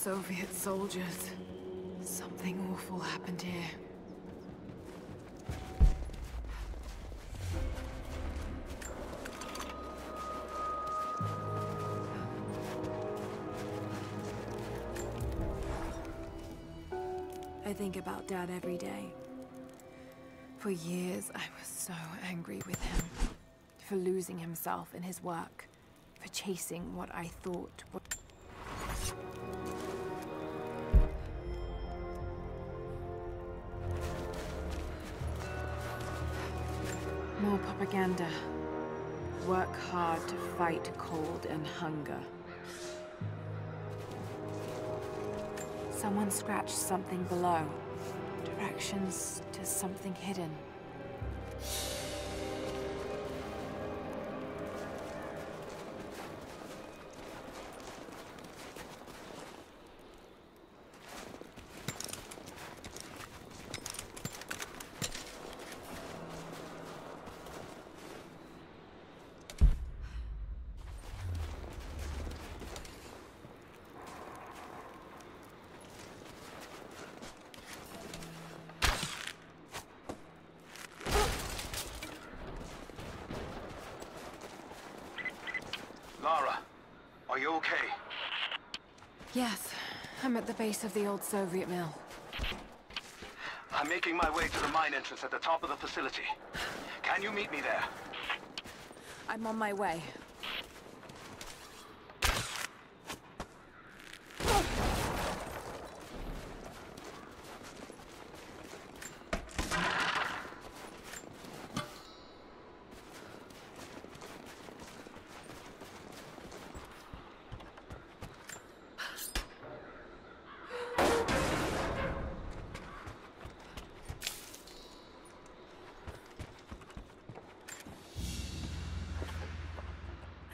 Soviet soldiers. Something awful happened here. I think about Dad every day. For years, I was so angry with him. For losing himself in his work. For chasing what I thought was... More propaganda. Work hard to fight cold and hunger. Someone scratched something below. Directions to something hidden. Lara, are you okay? Yes, I'm at the base of the old Soviet mill. I'm making my way to the mine entrance at the top of the facility. Can you meet me there? I'm on my way.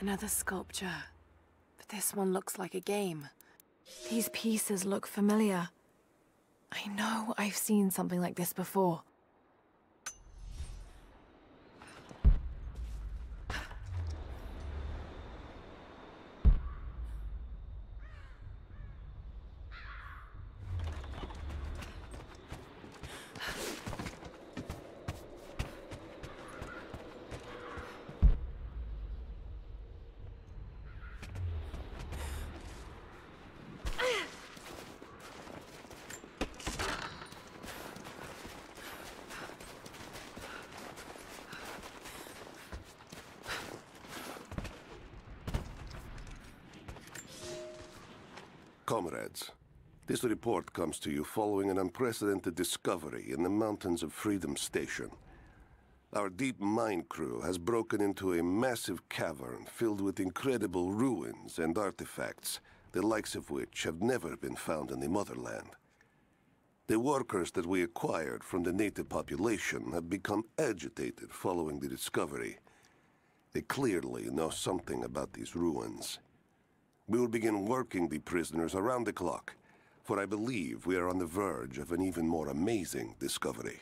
Another sculpture. But this one looks like a game. These pieces look familiar. I know I've seen something like this before. Comrades, this report comes to you following an unprecedented discovery in the mountains of Freedom Station. Our deep mine crew has broken into a massive cavern filled with incredible ruins and artifacts, the likes of which have never been found in the motherland. The workers that we acquired from the native population have become agitated following the discovery. They clearly know something about these ruins. We will begin working the prisoners around the clock, for I believe we are on the verge of an even more amazing discovery.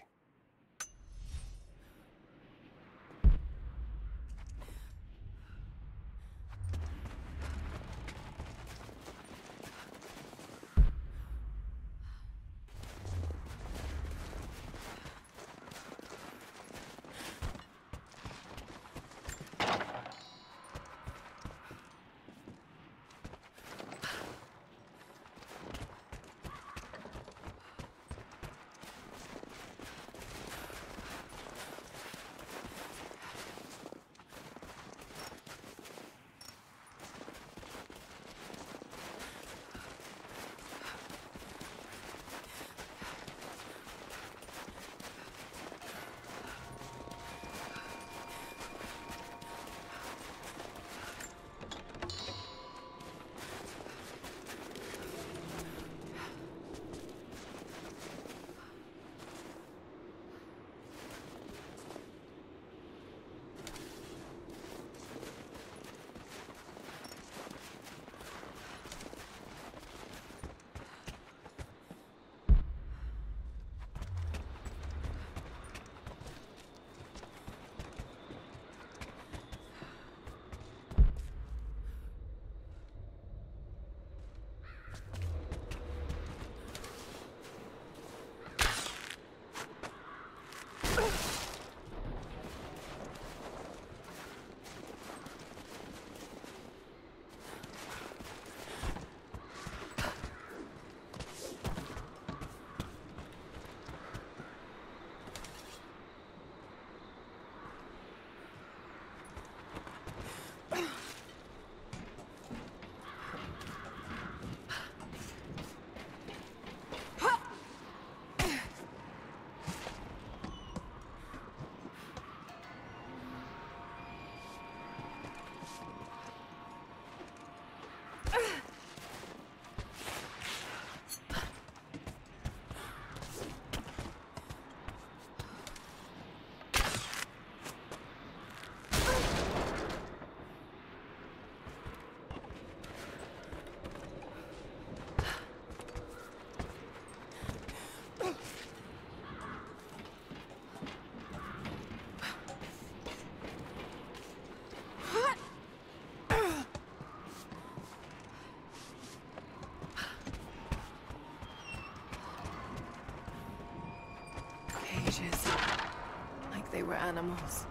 animals.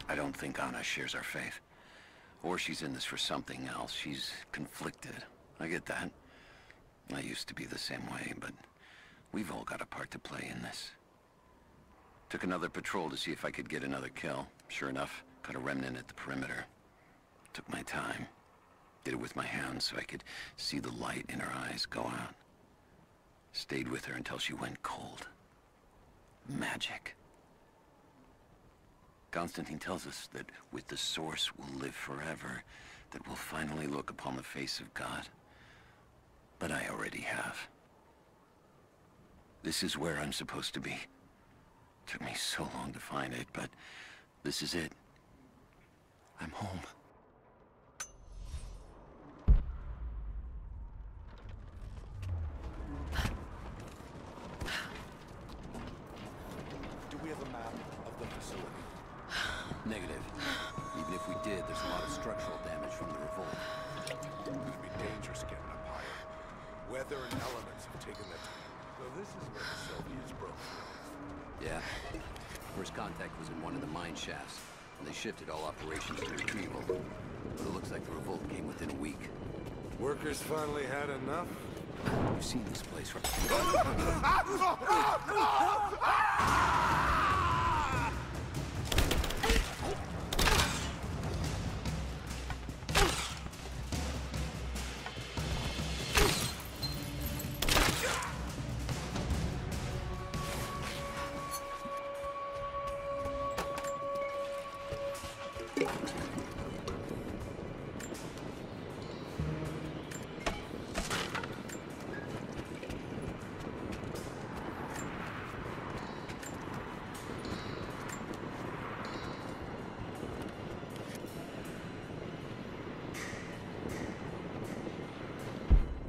I don't think Anna shares our faith. Or she's in this for something else. She's conflicted. I get that. I used to be the same way, but we've all got a part to play in this. Took another patrol to see if I could get another kill. Sure enough, got a remnant at the perimeter. Took my time. Did it with my hands so I could see the light in her eyes go out. Stayed with her until she went cold. Magic. Constantine tells us that with the Source we'll live forever, that we'll finally look upon the face of God. But I already have. This is where I'm supposed to be. Took me so long to find it, but this is it. I'm home. Do we have a map of the facility? Negative. Even if we did, there's a lot of structural damage from the revolt. It would be dangerous getting up higher. Weather and elements have taken their toll. So this is where the Soviets broke through. Yeah. First contact was in one of the mine shafts, and they shifted all operations to retrieval. But it looks like the revolt came within a week. Workers finally had enough? You've seen this place, right?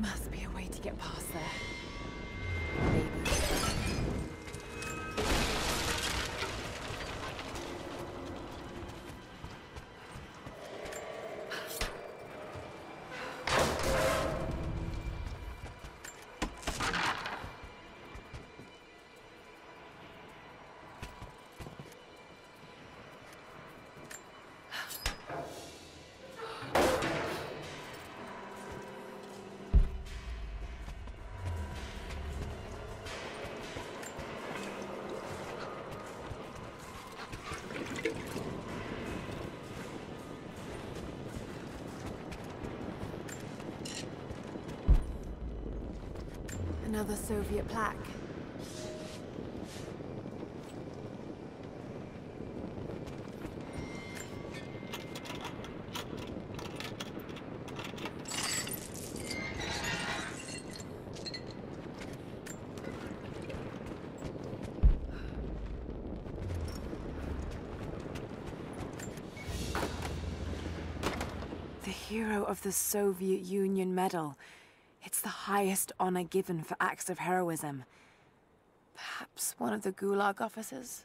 Must be a way to get past there. Maybe. Another Soviet plaque. The Hero of the Soviet Union Medal. It's the highest honor given for acts of heroism. Perhaps one of the Gulag officers?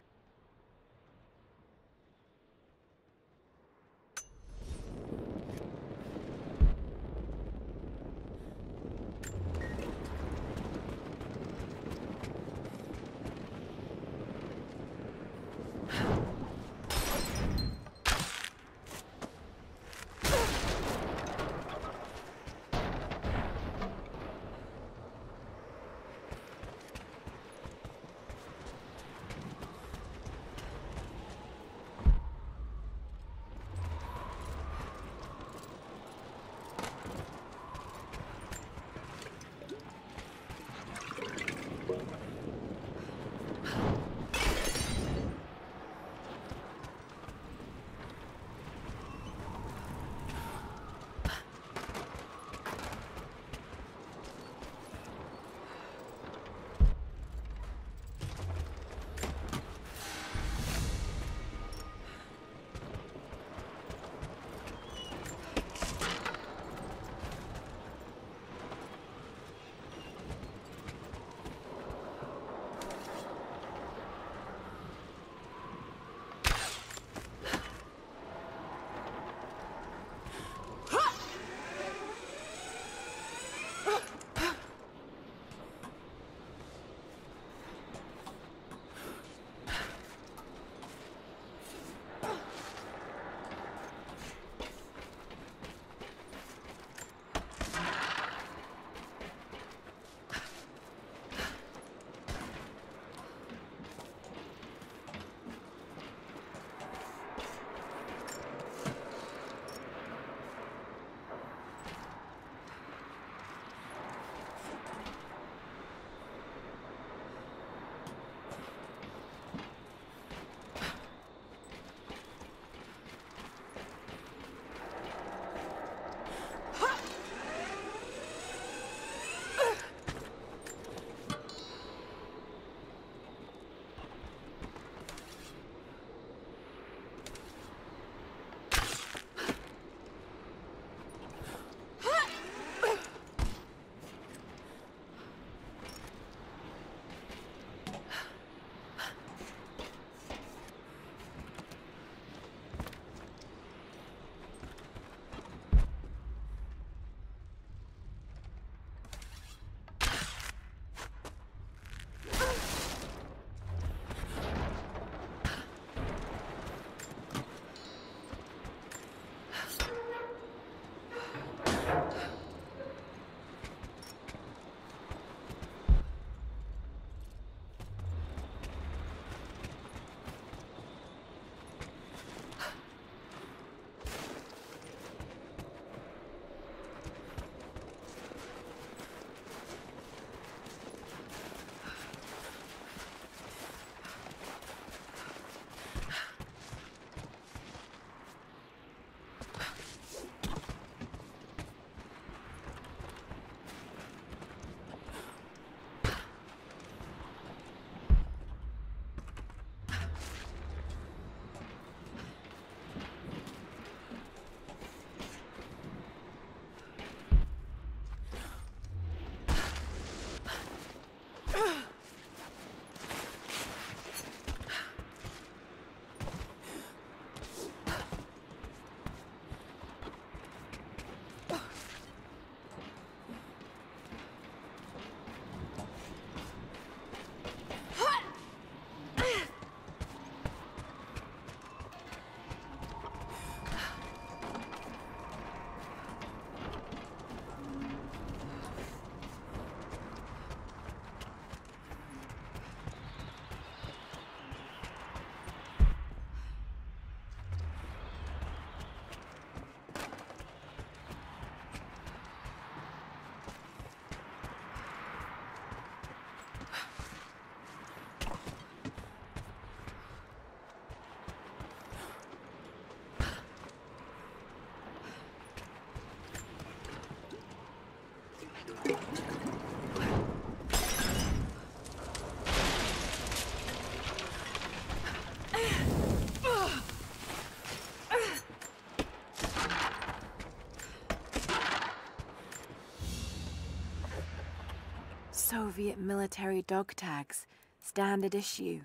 Soviet military dog tags, standard issue.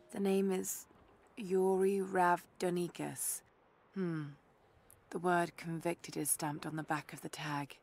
The name is Yuri Ravdonikas. The word convicted is stamped on the back of the tag.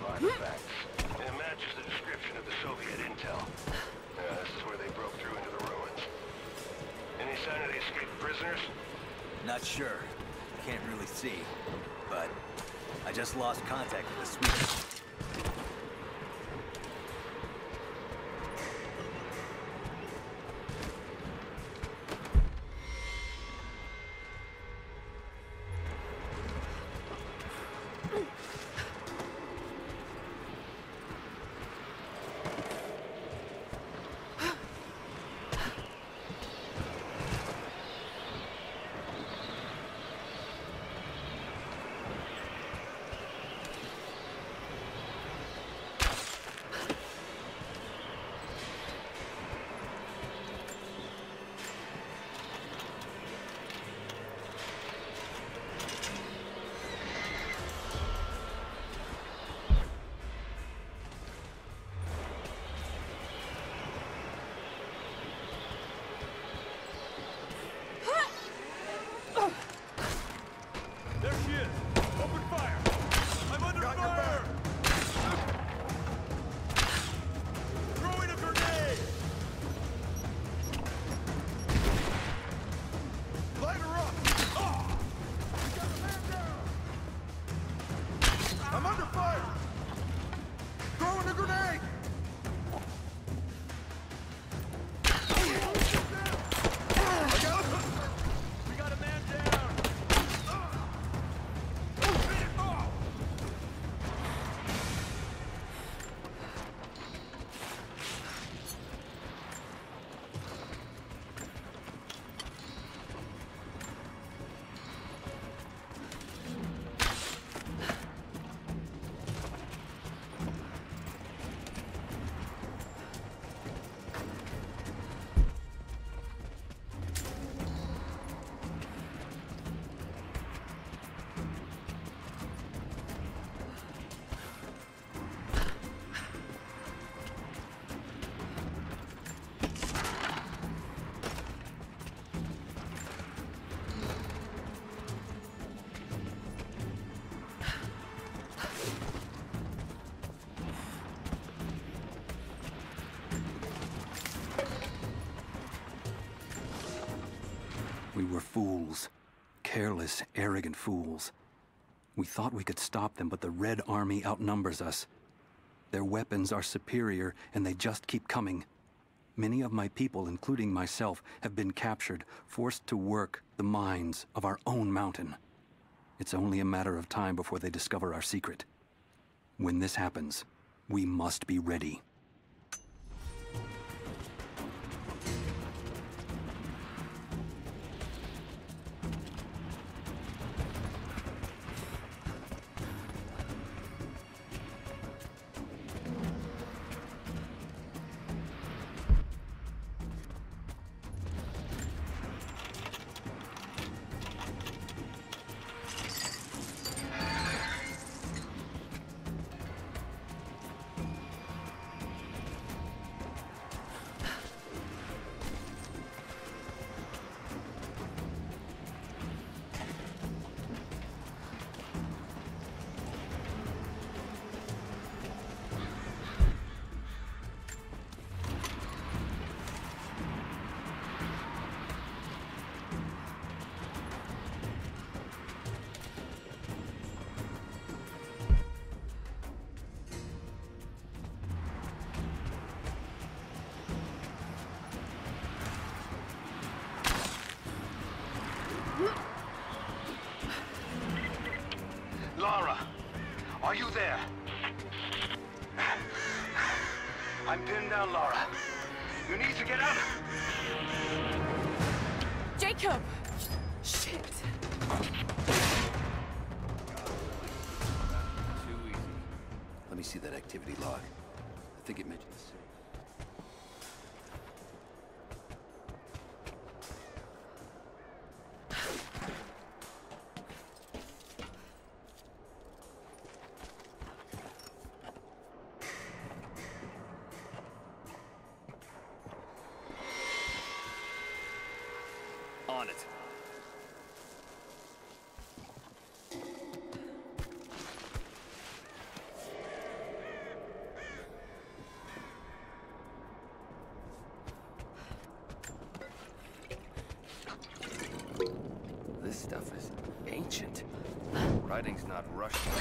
Artifacts. It matches the description of the Soviet intel. This is where they broke through into the ruins. Any sign of the escaped prisoners? Not sure. Can't really see. But I just lost contact with the sweeper. There she is! Open fire! I'm under fire! Throwing a grenade! Light her up! Oh! We got the man down! I'm under fire! Throwing a grenade! I got him! We got a man down! We were fools. Careless, arrogant fools. We thought we could stop them, but the Red Army outnumbers us. Their weapons are superior, and they just keep coming. Many of my people, including myself, have been captured, forced to work the mines of our own mountain. It's only a matter of time before they discover our secret. When this happens, we must be ready. to get out! Jacob! Shit. Too easy. Let me see that activity log. I think it mentioned the city. On it. This stuff is ancient. Writing's not Russian.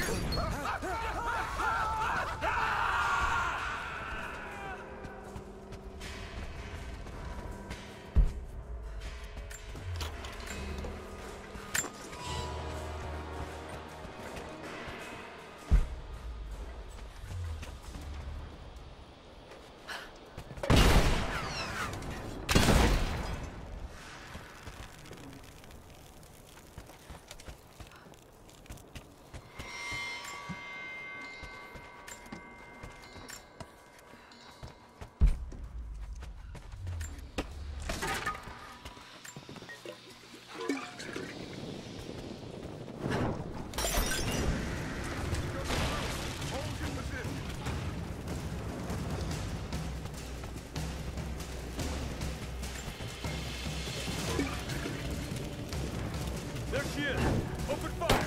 There she is! Open fire!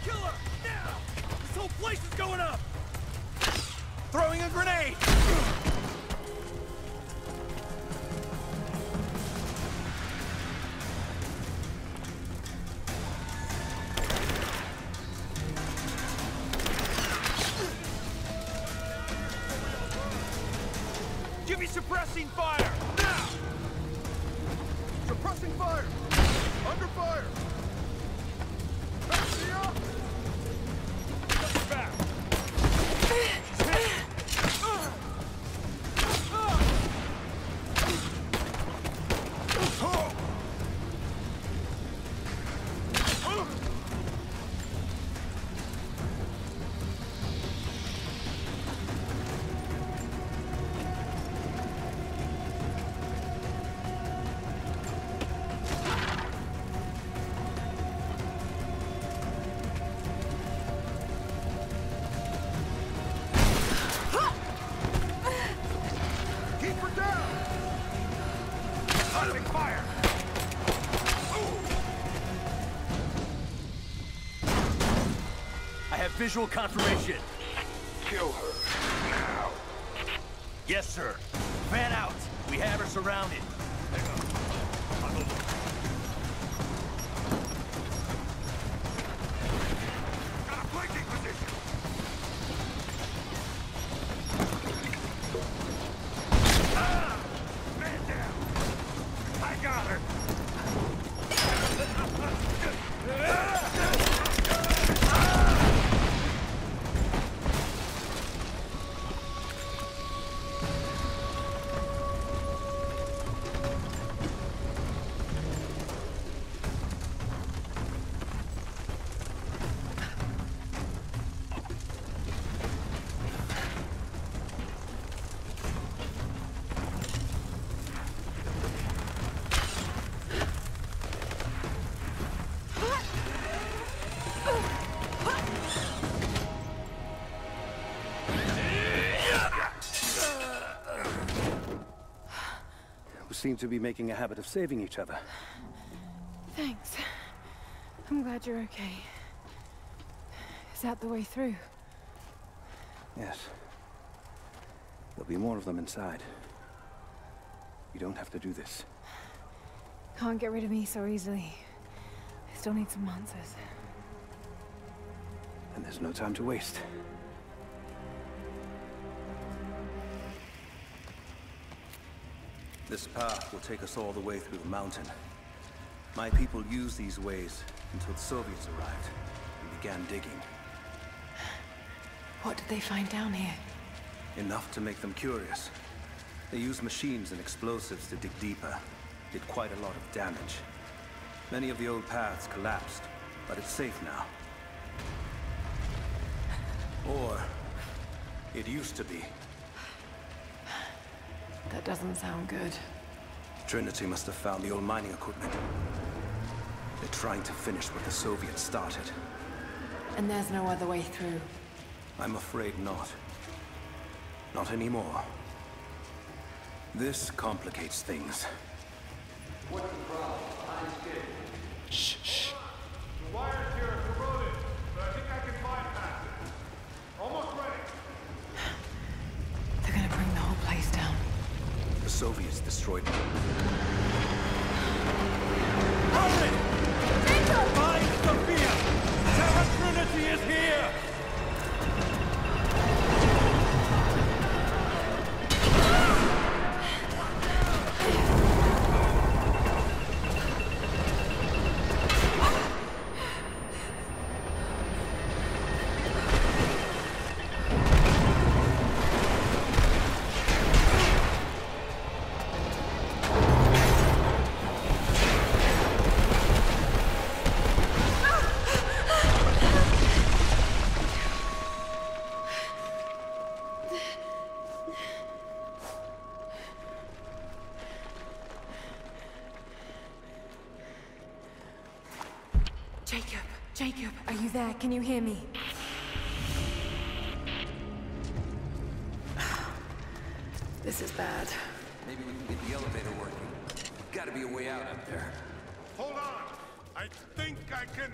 Kill her! Now! This whole place is going up! Throwing a grenade! Give me suppressing fire! Now! Suppressing fire! Under fire! Back me up! Back! Keep her down! Opening fire! I have visual confirmation. Kill her. Now! Yes, sir. Fan out. We have her surrounded. Got a flanking position! Man down! I got her! We seem to be making a habit of saving each other. Thanks. I'm glad you're okay. Is that the way through? Yes. There'll be more of them inside. You don't have to do this. can't get rid of me so easily. I still need some answers. And there's no time to waste. This path will take us all the way through the mountain. My people used these ways until the Soviets arrived and began digging. What did they find down here? Enough to make them curious. They used machines and explosives to dig deeper. Did quite a lot of damage. Many of the old paths collapsed, but it's safe now. Or it used to be. That doesn't sound good. Trinity must have found the old mining equipment. They're trying to finish what the Soviets started. And there's no other way through. I'm afraid not. Not anymore. This complicates things. What's the problem? I'm scared. Shh, shh. The wires here are corroded, but I think I can bypass it. Almost ready. They're gonna bring the whole place down. The Soviets destroyed them. Find Sophia! Terra Trinity is here! Jacob, are you there? Can you hear me? This is bad. Maybe we can get the elevator working. Gotta be a way out up there. Hold on. I think I can...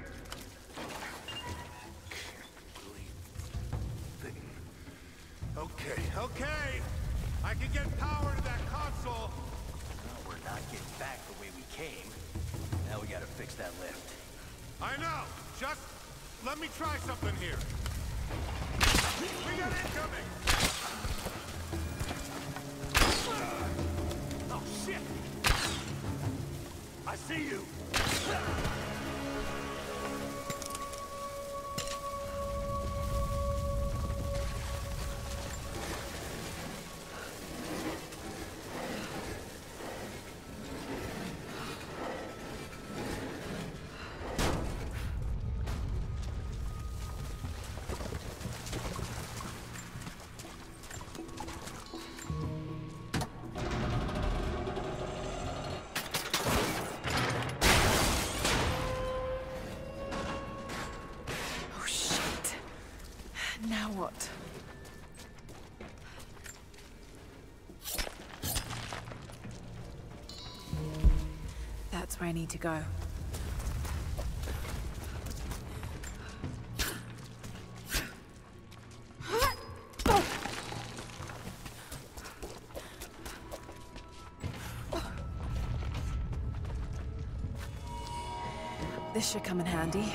Okay. I can get power to that console. Well, we're not getting back the way we came. Now we gotta fix that lift. I know. Just let me try something here. We got incoming. Oh, shit! I see you! Now what? That's where I need to go. This should come in handy.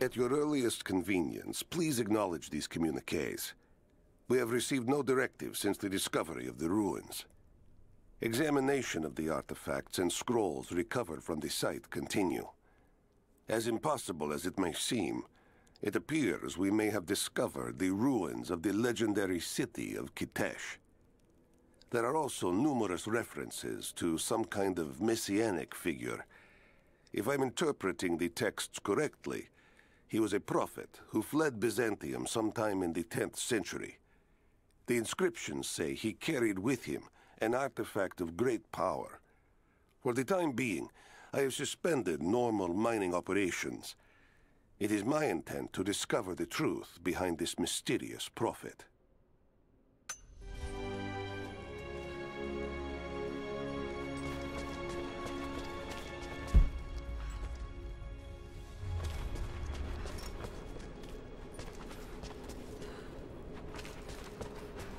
At your earliest convenience, please acknowledge these communiques. We have received no directive since the discovery of the ruins. Examination of the artifacts and scrolls recovered from the site continue. As impossible as it may seem, it appears we may have discovered the ruins of the legendary city of Kitesh. There are also numerous references to some kind of messianic figure. If I'm interpreting the texts correctly, he was a prophet who fled Byzantium sometime in the 10th century. The inscriptions say he carried with him an artifact of great power. For the time being, I have suspended normal mining operations. It is my intent to discover the truth behind this mysterious prophet.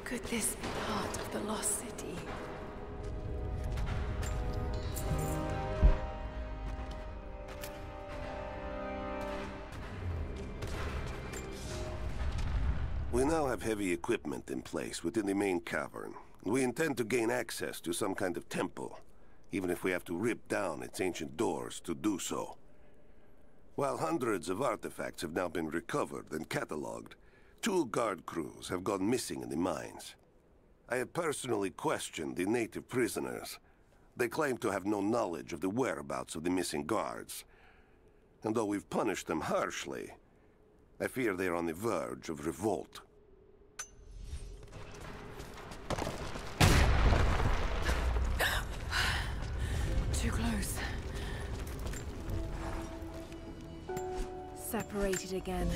Could this be part of the lost city? We now have heavy equipment in place within the main cavern. We intend to gain access to some kind of temple, even if we have to rip down its ancient doors to do so. While hundreds of artifacts have now been recovered and cataloged, 2 guard crews have gone missing in the mines. I have personally questioned the native prisoners. They claim to have no knowledge of the whereabouts of the missing guards. And though we've punished them harshly, I fear they are on the verge of revolt. Too close. Separated again.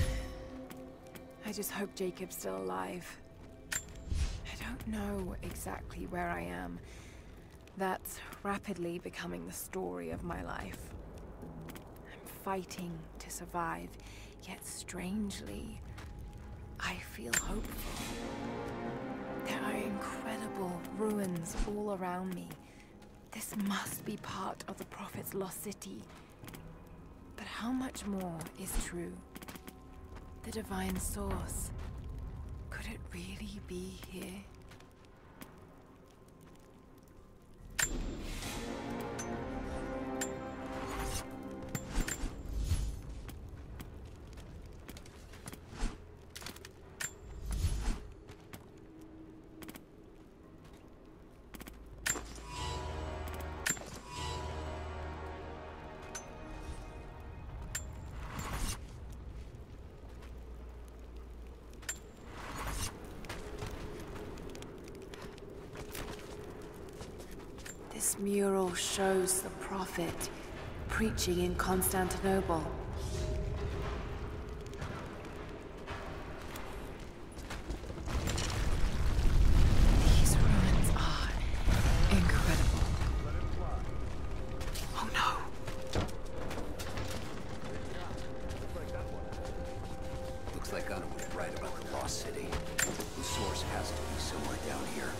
I just hope Jacob's still alive. I don't know exactly where I am. That's rapidly becoming the story of my life. I'm fighting to survive, yet strangely, I feel hopeful. There are incredible ruins all around me. This must be part of the Prophet's lost city. But how much more is true? The divine source. Could it really be here? This mural shows the Prophet preaching in Constantinople. These ruins are incredible. Oh no! Looks like Anna was right about the lost city. The source has to be somewhere down here.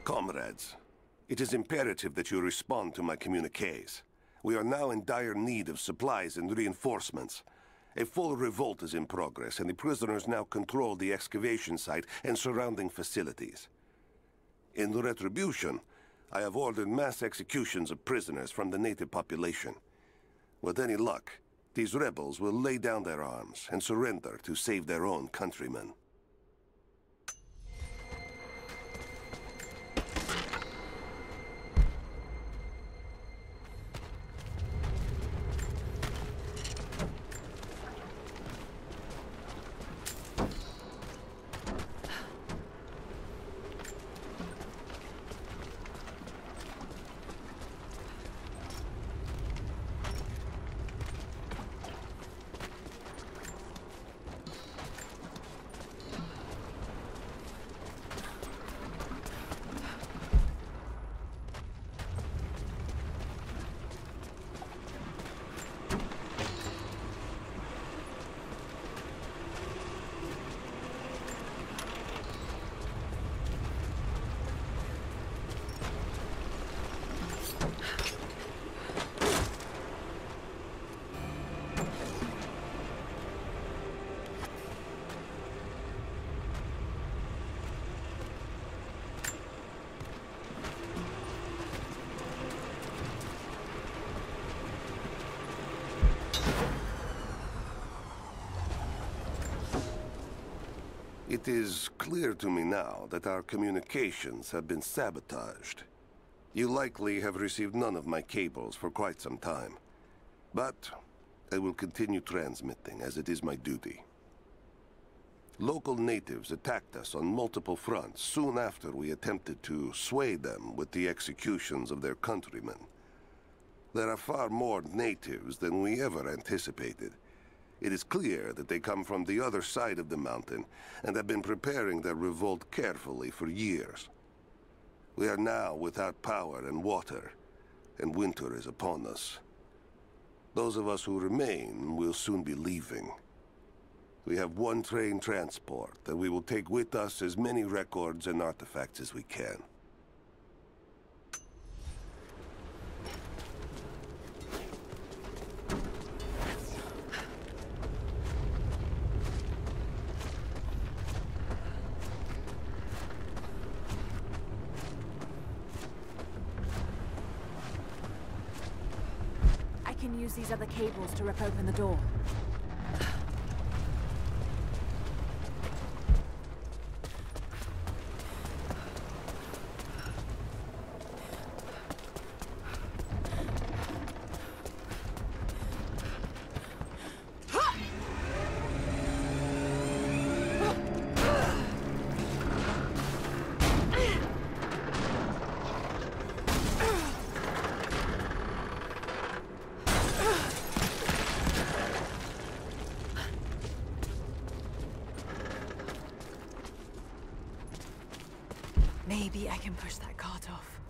Comrades, it is imperative that you respond to my communiques. We are now in dire need of supplies and reinforcements. A full revolt is in progress, and the prisoners now control the excavation site and surrounding facilities. In retribution, I have ordered mass executions of prisoners from the native population. With any luck, these rebels will lay down their arms and surrender to save their own countrymen. It is clear to me now that our communications have been sabotaged. You likely have received none of my cables for quite some time. But I will continue transmitting, as it is my duty. Local natives attacked us on multiple fronts soon after we attempted to sway them with the executions of their countrymen. There are far more natives than we ever anticipated. It is clear that they come from the other side of the mountain and have been preparing their revolt carefully for years. We are now without power and water, and winter is upon us. Those of us who remain will soon be leaving. We have one train transport that we will take with us as many records and artifacts as we can. I can use these other cables to rip open the door. Maybe I can push that cart off.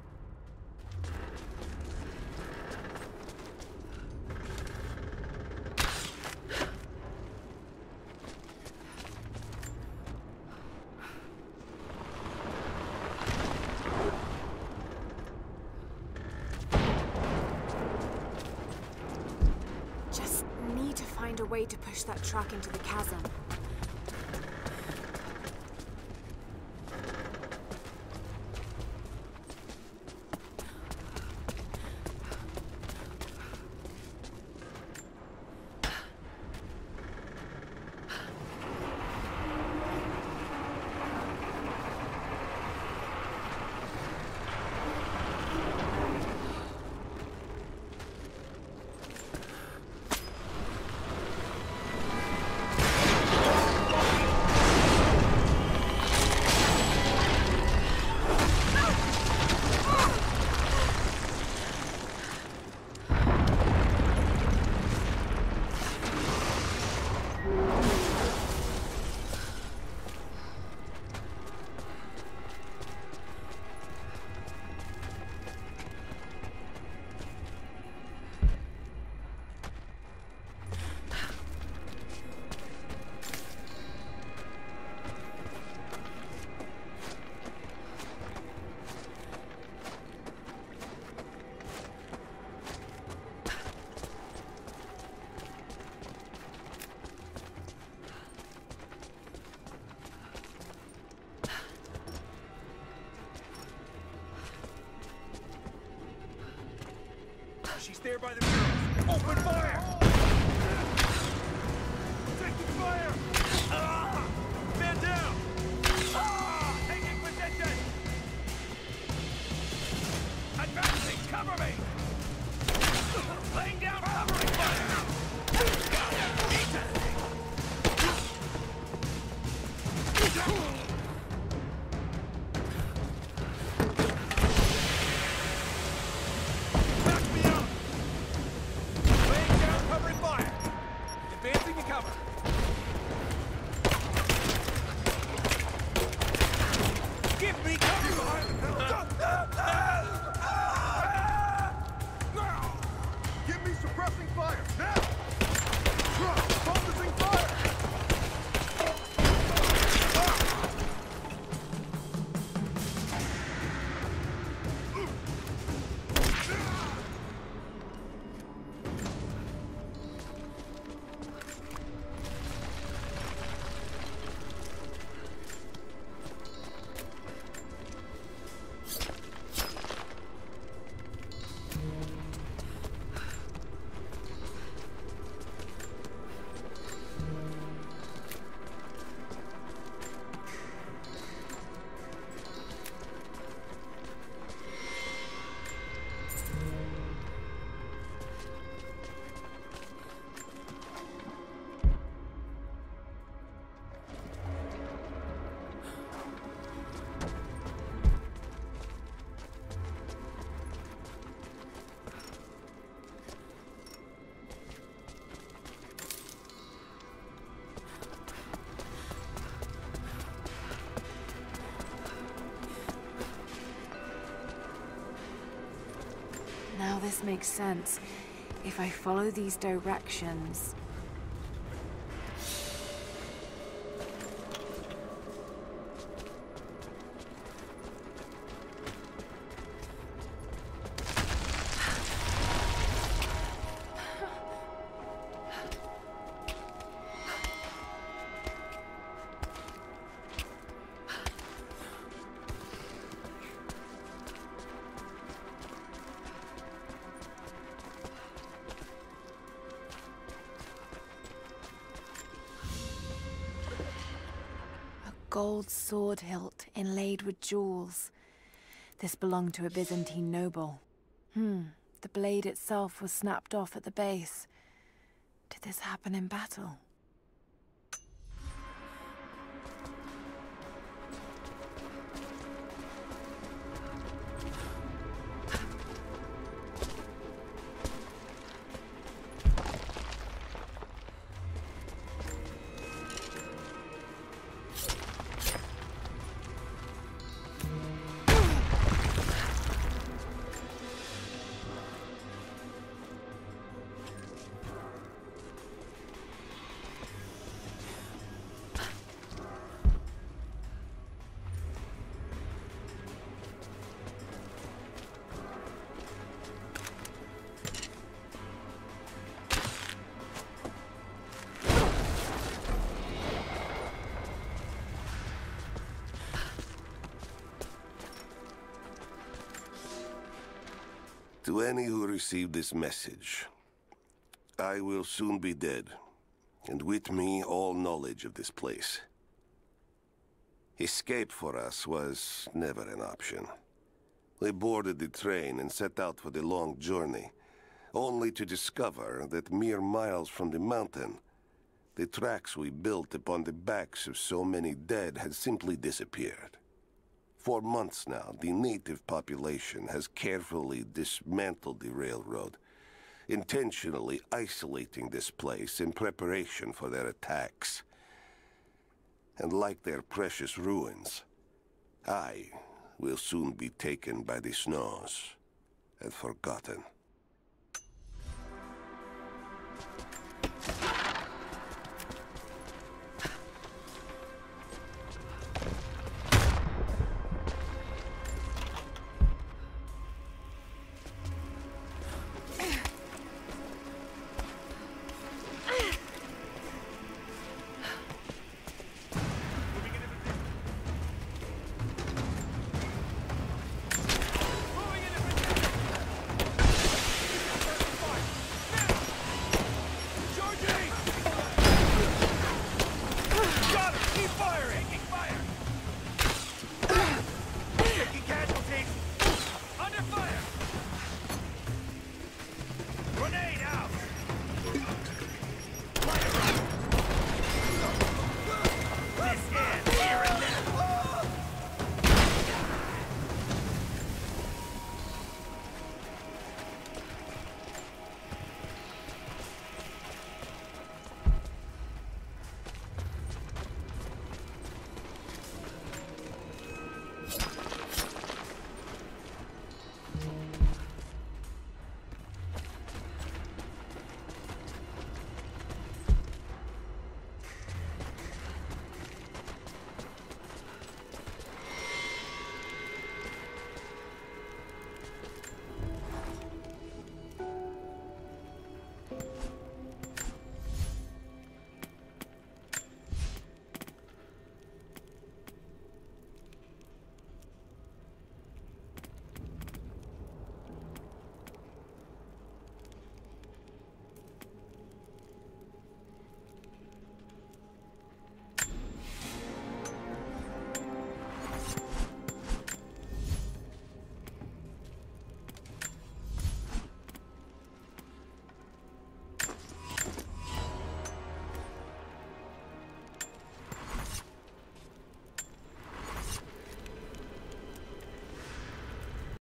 Just need to find a way to push that truck into the chasm. She's there by the barrels. Open fire! Taking fire! Ah! Man down! Ah! Taking position! Advancing! Cover me! Laying down covering fire! this makes sense. If I follow these directions... Gold sword hilt inlaid with jewels. This belonged to a Byzantine noble. The blade itself was snapped off at the base. Did this happen in battle? To any who receive this message, I will soon be dead, and with me all knowledge of this place. Escape for us was never an option. We boarded the train and set out for the long journey, only to discover that mere miles from the mountain, the tracks we built upon the backs of so many dead had simply disappeared. For months now, the native population has carefully dismantled the railroad, intentionally isolating this place in preparation for their attacks. And like their precious ruins, I will soon be taken by the snows and forgotten.